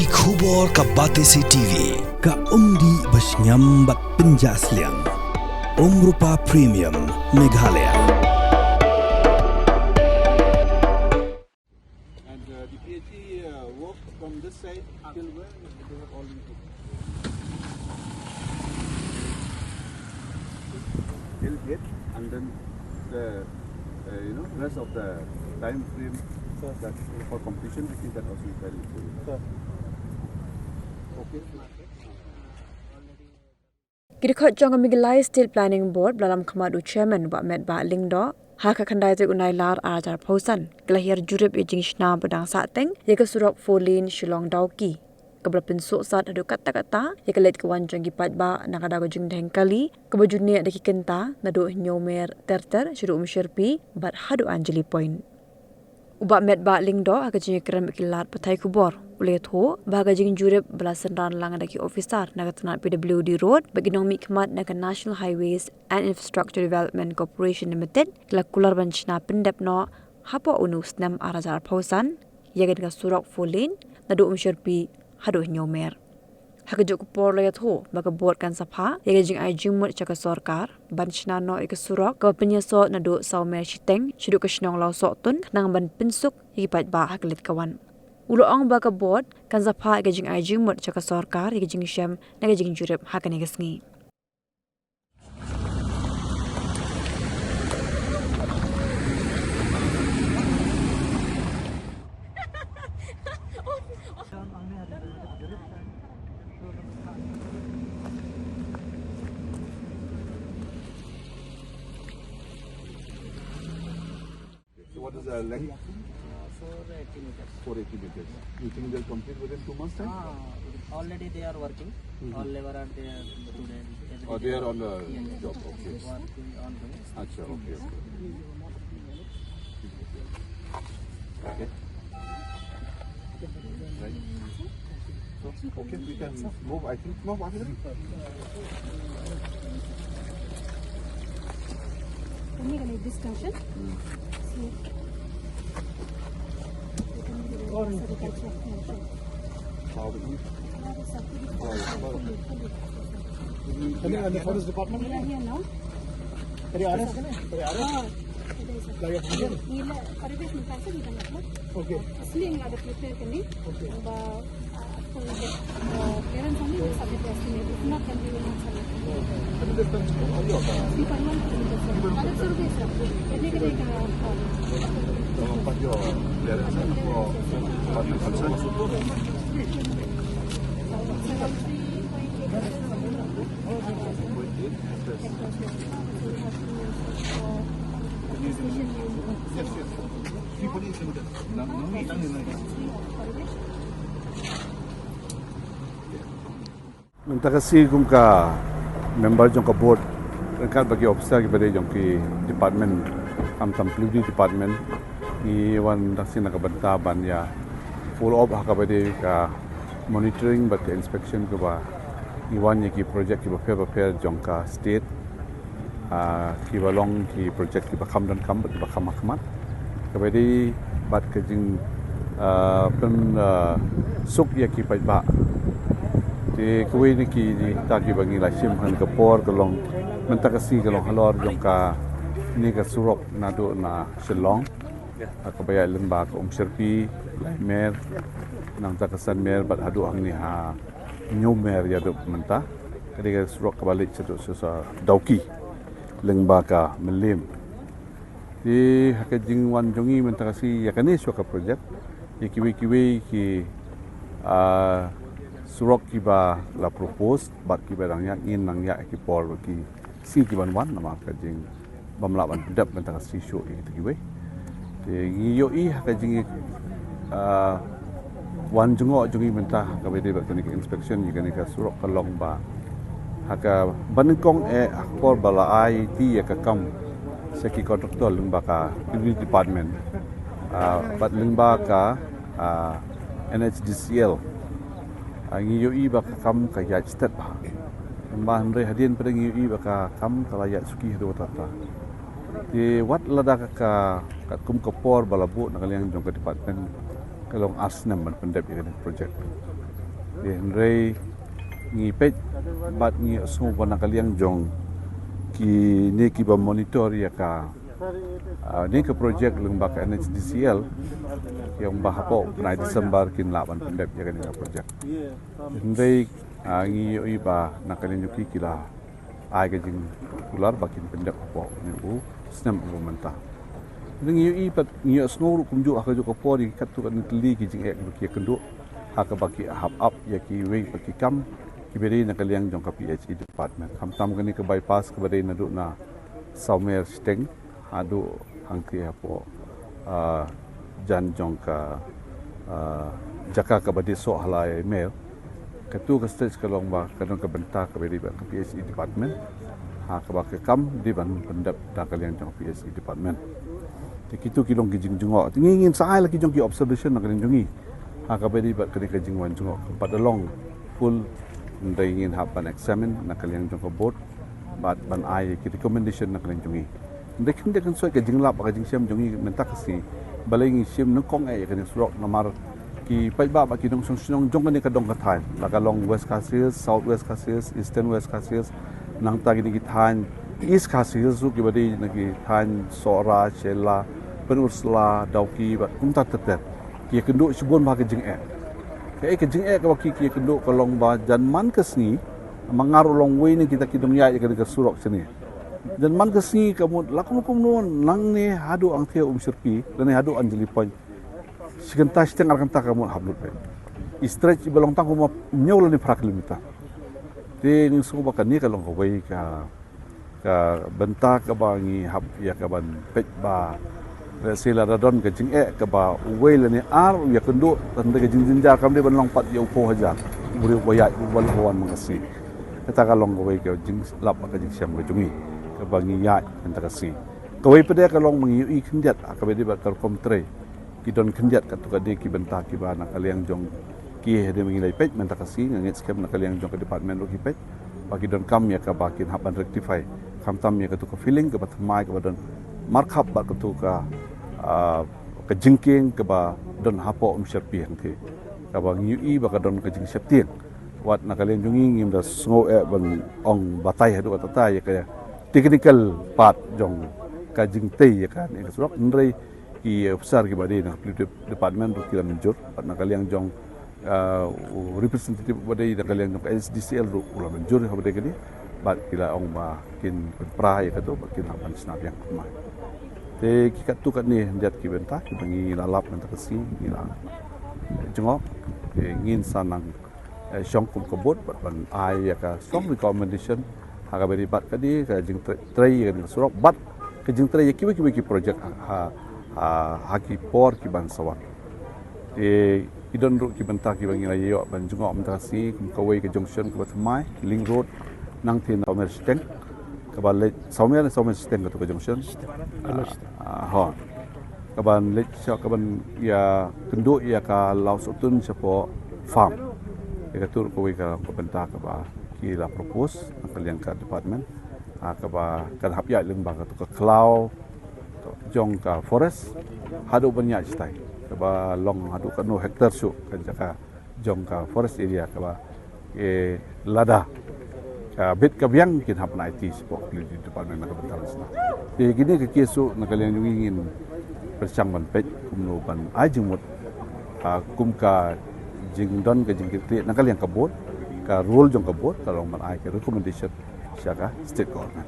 Ki khubor ka Batesi TV. Ka umdi basnyam bak penjaslian. Rupa Premium Meghalaya. And the PhD work from this side till where they have already till get, and then the rest of the time frame that for completion, I think that also is very important. Okay. Kidikot jong amigilai Steel Planning Board dalam kemadu chairman wa met ba lingdo haka khandai te unai lar ajar pausan kelahir jurip ejing shna bedang sateng ye ke surok folin shilong dauki keberpin sok sat adu kata-kata ye kelet kawan jong gipat ba nakada go jing deng kali kebajune deki kenta nadu nyomer terter shiru umshirpi bat hadu anjali point uba met ba lingdo haka jing krem kilat patai kubor uleh tho baga jing jurip belasan ran lang daki officer nagatna PWD road bagi nomi khmat naga National Highways and Infrastructure Development Corporation Limited kelakular banchna pendep no hapo unus nam arajar pausan yagan ka surok folin nadu umshirpi hadu nyomer haka jok por le tho baga board kan sapha yaga jing ai jing mut chaka sarkar banchna no ik surok ka penyeso nadu saumer chiteng shidu kashnong law so tun nang ban pinsuk yipat ba haklit kawan ulo ong baga board kan sapha yaga jing ai jing mut chaka sarkar yaga jing sham naga jing jurep hakane gasngi What is the length? 480 meters. 480 meters. You think they'll complete within 2 months' time? Already they are working. All labor are there today. Or they are on the job? Okay. Working on doing. Acha, okay. Okay. Right. So, okay, we can move. I think move after that. Can we make discussion? How we eat. We are here now. परिवेश में कैसे भी करना ओके इसलिए मैं आगे प्रिपेयर करनी ओके अब क्लियरेंस होनी है सब्जेक्ट एस्टिमेट इतना कर दी है अगर सर के सब करने के लिए But your clearance for public concern. Minta kasih kum ka member jong ka board kan bagi officer kepada jong ki department tam PWD department ni wan dasin nakabanta ban ya follow up hakabade ka monitoring but inspection ke ba iwan ki project ki ba fair jong ka state ki balong ki project ki ba kham dan kham ba kham khmat kabade bat ke jing pen suk ya ki ba di kuwi ni ki ta ki bangi la sim han ka por ka long minta kasih ka long halor jong ka ni ka surok nado na Shillong akabaya lemba ka umsirpi mer nang takasan mer bat hadu ang ni ha nyomer ya do menta kadi surok ka balik sa dauki lemba ka melim di hakajing wan jongi minta kasih ya kani ka project ya kiwi ki surok ki ba la propose bat ki barang ya in nang ya ki por ki si ki ban wan nama kajing bamlaban dap mentang si show itu kiwe di yoi hakajing wan jungo jungi mentah kabede bakani inspection ni kani ka surok kalong ba haka banengkong akpor bala ai ti ya kakam seki kontraktor lemba ka department bat lemba ka NHDCL ngioi ba kam ka ya step lemba andre hadin pada ngioi ba ka kam kala ya suki do tata di wat lada ka kum kapor balabu nakaliang jong ka department kalong asnam man pendep ya kan project di Henry ngi pej bat ngi semua wana kaliang jong ki ni ki ba monitor ya ka ni ke project lembaga NHDCL yang bahapo na Desember kin laban pendep ya kan project Henry ngi iba na kalian yuki kila ai ka jing ular bakin pendep po ni snam pemerintah dengan UI pat ngi snor kumju aka jo ko di katu kan teli ki jing ek ki kendu aka baki hap up ya ki we baki kam ki beri na kaliang jong ka PhD department kam tam kani ke bypass ke beri na du na saumer steng adu hangki apo jan jong ka jaka ka badi so halai mail katu ka stage ka long ba kadang ka bentak ka beri ba ka PhD department ha ka baki kam di ban pendap da kaliang jong PhD department Kitu kilong kijing jungok. Tingin saai lagi jong ki observation nak jungi. Ha ka bedi bat kini kijing wan jungok. Pat along full ndai ingin hapan examine nak kalian jong ka board. Bat ban ai ki recommendation nak kalian jungi. Ndai kin dekan soi kijing lap ka jing siam jungi mentak si balai ngi siam nuk kong ai kini surok namar ki pai ba ki dong song jong kani ka dong ka thai. La ka long west Cassius, south west Cassius, eastern west Cassius nang ta gini ki thai East Cassius ki bedi nagi thai Sora, Shela Penursla dauki bat kuntat tetet ki kenduk subun ba kejing ke jing ka waki ki kenduk kolong ba jan man kesni mangaru long way ni kita kidong ya ke surok sini jan man kesni kamu lakum non nang ni hadu ang thia sirpi dan ni hadu anjeli point sigenta steng arkanta kamu hablut pe stretch belong tang kuma nyol ni pra kilometer de ni su ba kan ni kalong ko way ka bentak ka bangi hab ya ka ban pej ba sila radon ke jing ke ba uwel ni ar ya kendu tanda ke jing jinja kam de ban long pat ya upo haja buri boya wal hawan mangasi kata kalong ko ke jing lap ke jing siam ke jungi ke bangi ya anta kasi ko we pede kalong mangi i khindiat ka be de ba kar kom tre ki don khindiat ka tu ka de ki benta ki ba na kaliang jong ki de mangi lai pej menta kasi ngit skam na kaliang jong ke department ro ki pej bagi don kam ya ka bakin haban rectify kam tam ya ka tu ka feeling ke ba thmai ke ba don markup ba ka tu ka ke jingking ke ba don hapo sherpi hangke ka ba ngi ba ka don ke jing septien wat na kalian jungi ngim da sngo ban ong batai hadu tata ya ka technical part jong ka jing tei ya kan e surok ndrei ki besar ki bade na department ru kila menjur pat na kalian jong representative bade da kalian jong SDCL ru kula menjur ha bade kini bat kila ong ba kin pra ya ka tu kin hapan snap yang mai te ki kat tu kat ni diat ki benta ki bangi lalap nan takasi ila jengok ngin sanang syong kum kebut ban ai ya ka strong recommendation ha ka beri bat kadi ka jing trai kan surok bat ke jing trai ki ki project ha ki por ki ban sawat te idon ru ki benta ki bangi layo ban jengok mentasi kum kawai ke junction ke batmai link road nang tin omer steng kaban saumer steng ke junction ha kaban lek kaban ya kenduk ya ka laus utun sepo farm ya tur ko ka benta ka ba ki la propose kalian ka department ka ba kan hap ya lembang ka ka cloud jong ka forest hadu banyak stai ka ba long hadu ka no hektar su kan jaka jong ka forest area ka ba lada ka bit ka biang kin hap na IT sport di department ka bentar sana jadi gini ke kesu nak kalian ingin percamban pej kumno ban ajumut kum ka jingdon ke jingkit nak kalian kabut ka rule jong kabut kalau man ai ke recommendation syaka state government